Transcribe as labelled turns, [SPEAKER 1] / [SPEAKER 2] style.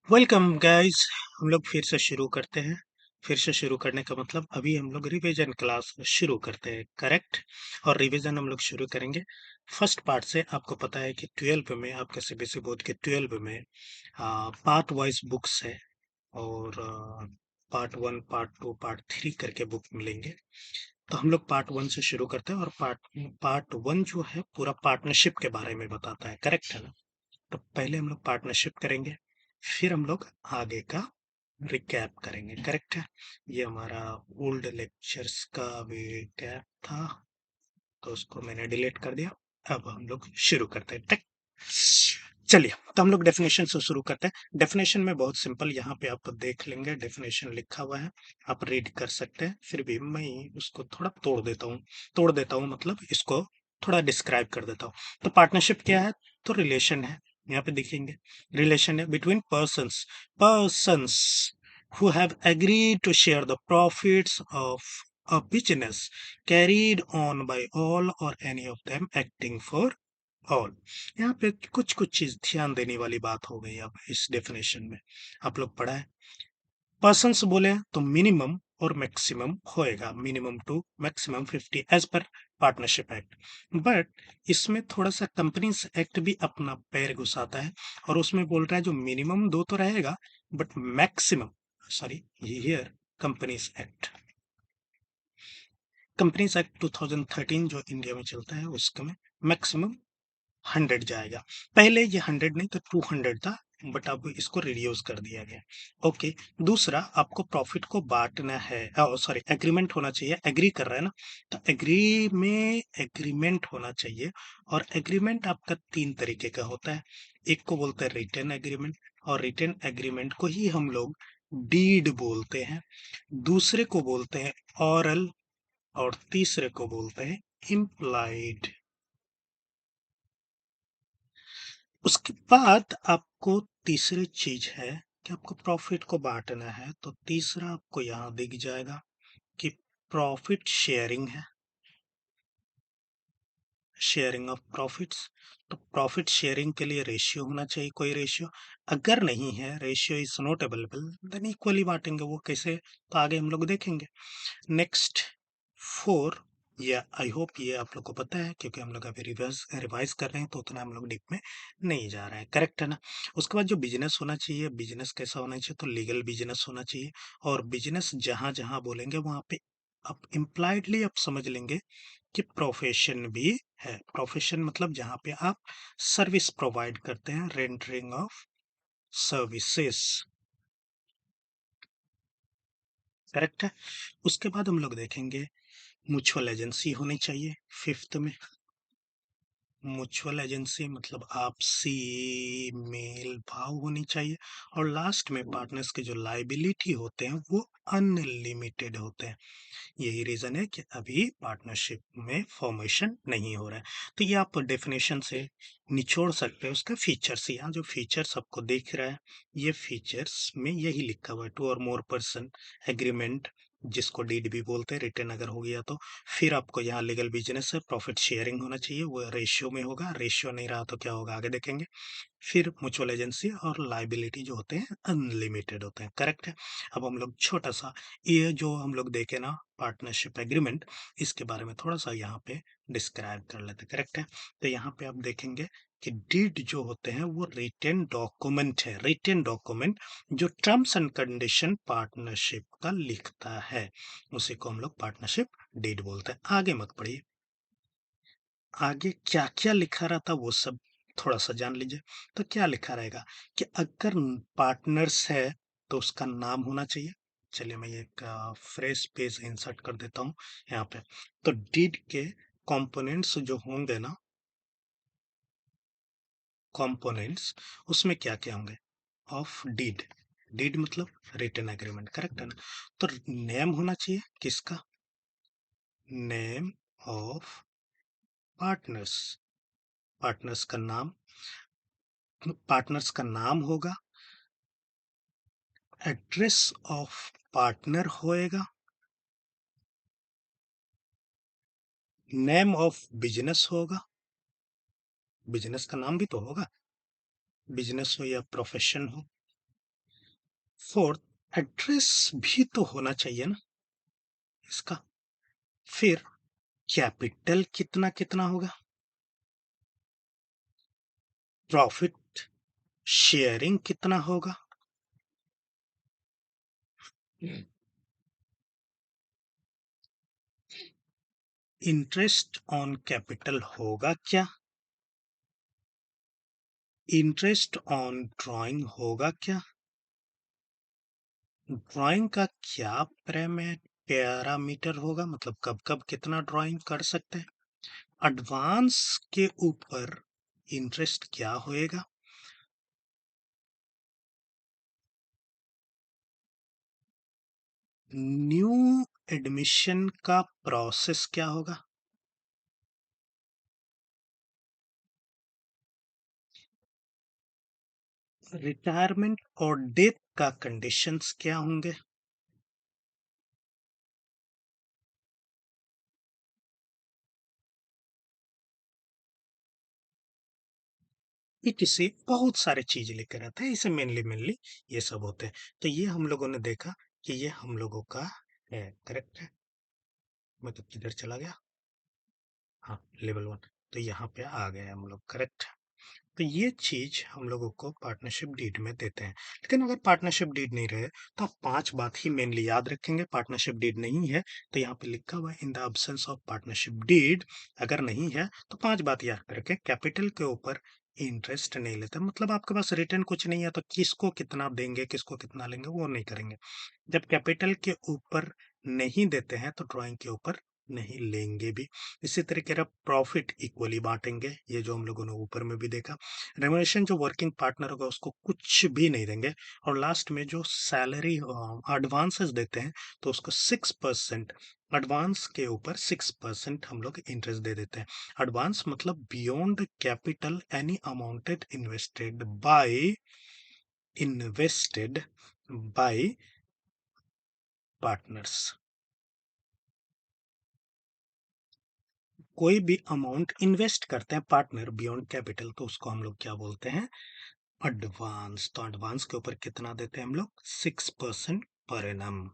[SPEAKER 1] Welcome guys. हम लोग फिर से शुरू करते हैं। फिर से शुरू करने का मतलब अभी हम लोग रिवीजन क्लास शुरू करते हैं, करेक्ट। और रिवीजन हम लोग शुरू करेंगे फर्स्ट पार्ट से। आपको पता है कि 12 में आपके सीबीएसई बोर्ड के 12 में पार्ट वाइज बुक्स है। और पार्ट 1, पार्ट 2, पार्ट 3 करके बुक मिलेंगे। तो हम लोग पार्ट 1 से शुरू करते हैं। और पार्ट 1 जो है पूरा पार्टनरशिप के बारे में बताता है, करेक्ट है ना। तो पहले हम लोग पार्टनरशिप करेंगे, फिर हम लोग आगे का रिकैप करेंगे, करेक्ट है। ये हमारा ओल्ड लेक्चर्स का रिकैप था, तो उसको मैंने डिलीट कर दिया। अब हम लोग शुरू करते हैं, ठीक। चलिए, तो हम लोग डेफिनेशन से शुरू करते हैं। डेफिनेशन में बहुत सिंपल, यहाँ पे आप देख लेंगे डेफिनेशन लिखा हुआ है, आप रीड कर सकते हैं। फिर भी मैं उसको थोड़ा तोड़ देता हूँ, मतलब इसको थोड़ा डिस्क्राइब कर देता हूँ। तो पार्टनरशिप क्या है? तो रिलेशन है, यहाँ पे देखेंगे। रिलेशन है between persons who have agreed to share the profits of a business carried on by all or any of them acting for all। यहाँ पे कुछ कुछ चीज ध्यान देने वाली बात हो गई। अब इस डेफिनेशन में आप लोग पढ़ा है, पर्सन्स बोले तो मिनिमम और मैक्सिमम होएगा, मिनिमम टू मैक्सिमम 50 एज पर पार्टनरशिप एक्ट। बट इसमें थोड़ा सा कंपनीज एक्ट भी अपना पैर घुसाता है, और उसमें बोल रहा है जो मिनिमम दो तो रहेगा, but maximum, sorry, here companies act, companies act 2013 जो इंडिया में चलता है, उसके में मैक्सिमम 100 जाएगा। पहले ये 100 नहीं तो 200 था, बट अब इसको रिड्यूस कर दिया गया। ओके। दूसरा, आपको प्रॉफिट को बांटना है, सॉरी, एग्रीमेंट होना चाहिए। एग्री कर रहा है ना, तो एग्री में एग्रीमेंट होना चाहिए। और एग्रीमेंट आपका तीन तरीके का होता है। एक को बोलते हैं रिटन एग्रीमेंट, और रिटन एग्रीमेंट को ही हम लोग डीड बोलते हैं। दूसरे को बोलते हैं ऑरल, और तीसरे को बोलते हैं इम्प्लाइड। उसके बाद आपको तीसरी चीज है कि आपको प्रॉफिट को बांटना है, तो तीसरा आपको यहाँ दिख जाएगा कि प्रॉफिट शेयरिंग है, शेयरिंग ऑफ प्रॉफिट्स। तो प्रॉफिट शेयरिंग के लिए रेशियो होना चाहिए, कोई रेशियो। अगर नहीं है, ratio is not available, then equally बांटेंगे। वो कैसे, तो आगे हम लोग देखेंगे। नेक्स्ट, फोर, या आई होप ये आप लोग को पता है, क्योंकि हम लोग अभी रिवाइज रिवाइज कर रहे हैं, तो उतना हम लोग डीप में नहीं जा रहे हैं, करेक्ट है ना। उसके बाद जो बिजनेस होना चाहिए, बिजनेस कैसा होना चाहिए, तो लीगल बिजनेस होना चाहिए। और बिजनेस जहां जहां बोलेंगे वहां पे आप इम्प्लाइडली आप समझ लेंगे कि प्रोफेशन भी है। प्रोफेशन मतलब जहां पे आप सर्विस प्रोवाइड करते हैं, रेंडरिंग ऑफ सर्विसेज, करेक्ट है। उसके बाद हम लोग देखेंगे म्यूचुअल एजेंसी होनी चाहिए, फिफ्थ में। म्यूचुअल एजेंसी मतलब आपसी मेल भाव होनी चाहिए। और लास्ट में पार्टनर्स के जो लाइबिलिटी होते हैं वो अनलिमिटेड होते हैं। यही रीजन है कि अभी पार्टनरशिप में फॉर्मेशन नहीं हो रहा है। तो ये आप डेफिनेशन से निचोड़ सकते हैं उसका फीचर्स। यहाँ जो फीचर्स आपको दिख रहा है, ये फीचर्स में यही लिखा हुआ है, टू और मोर पर्सन एग्रीमेंट, जिसको डीड भी बोलते हैं, रिटर्न अगर हो गया तो। फिर आपको यहाँ लीगल बिजनेस है, प्रॉफिट शेयरिंग होना चाहिए, वो रेशियो में होगा। रेशियो नहीं रहा तो क्या होगा, आगे देखेंगे। फिर म्यूचुअल एजेंसी और लाइबिलिटी जो होते हैं अनलिमिटेड होते हैं, करेक्ट है। अब हम लोग छोटा सा, ये जो हम लोग देखे ना पार्टनरशिप एग्रीमेंट, इसके बारे में थोड़ा सा यहाँ पे डिस्क्राइब कर लेते, करेक्ट है। तो यहाँ पे आप देखेंगे कि डीड जो होते हैं वो रिटेन डॉक्यूमेंट है, रिटेन डॉक्यूमेंट जो टर्म्स एंड कंडीशन पार्टनरशिप का लिखता है, उसी को हम लोग पार्टनरशिप डीड बोलते हैं। आगे मत पढ़िए, आगे क्या क्या लिखा रहता वो सब थोड़ा सा जान लीजिए। तो क्या लिखा रहेगा कि अगर पार्टनर्स है तो उसका नाम होना चाहिए। चलिए मैं एक फ्रेश पेज इंसर्ट कर देता हूँ यहाँ पे। तो डीड के कंपोनेंट्स जो होंगे ना, कंपोनेंट्स, उसमें क्या क्या होंगे ऑफ डीड। डीड मतलब रिटन एग्रीमेंट, करेक्ट है ना। तो नेम होना चाहिए किसका, नेम ऑफ पार्टनर्स, पार्टनर्स का नाम, पार्टनर्स का नाम होगा। एड्रेस ऑफ पार्टनर होएगा। नेम ऑफ बिजनेस होगा, बिजनेस का नाम भी तो होगा, बिजनेस हो या प्रोफेशन हो। फोर्थ, एड्रेस भी तो होना चाहिए ना इसका। फिर कैपिटल कितना कितना होगा, प्रॉफिट शेयरिंग कितना होगा, इंटरेस्ट ऑन कैपिटल होगा क्या, इंटरेस्ट ऑन ड्राइंग होगा क्या, ड्राइंग का क्या पैरामीटर होगा, मतलब कब कब कितना ड्राइंग कर सकते हैं, एडवांस के ऊपर इंटरेस्ट क्या होएगा, न्यू एडमिशन का प्रोसेस क्या होगा, रिटायरमेंट और डेथ का कंडीशंस क्या होंगे, इसे बहुत सारे चीज लेकर आते हैं, इसे मेनली मेनली ये सब होते हैं। तो ये हम लोगों ने देखा कि ये हम लोगों का है, करेक्ट है। मतलब किधर चला गया, हाँ लेवल वन, तो यहाँ पे आ गए हम लोग, करेक्ट। तो ये चीज हम लोगों को पार्टनरशिप डीड में देते हैं। लेकिन अगर पार्टनरशिप डीड नहीं रहे तो आप पांच बात ही मेनली याद रखेंगे। पार्टनरशिप डीड नहीं है तो यहाँ पे लिखा हुआ है in the absence of partnership deed, अगर नहीं है तो पांच बात याद रखें। कैपिटल के ऊपर इंटरेस्ट नहीं लेते, मतलब आपके पास रिटर्न कुछ नहीं है तो किसको कितना देंगे किसको कितना लेंगे वो नहीं करेंगे। जब कैपिटल के ऊपर नहीं देते हैं तो ड्राइंग के ऊपर नहीं लेंगे भी। इसी तरीके से प्रॉफिट इक्वली बांटेंगे, ये जो हम लोगों ने ऊपर में भी देखा। रेमुनरेशन जो वर्किंग पार्टनर होगा उसको कुछ भी नहीं देंगे। और लास्ट में जो सैलरी एडवांसेस देते हैं तो उसको 6%, एडवांस के ऊपर 6% हम लोग इंटरेस्ट दे देते हैं। एडवांस मतलब beyond capital any amounted invested bye partners. कोई भी अमाउंट इन्वेस्ट करते हैं पार्टनर बियॉन्ड कैपिटल तो उसको हम लोग क्या बोलते हैं, एडवांस। तो एडवांस के ऊपर कितना देते हैं हम लोग, 6% पर एनम।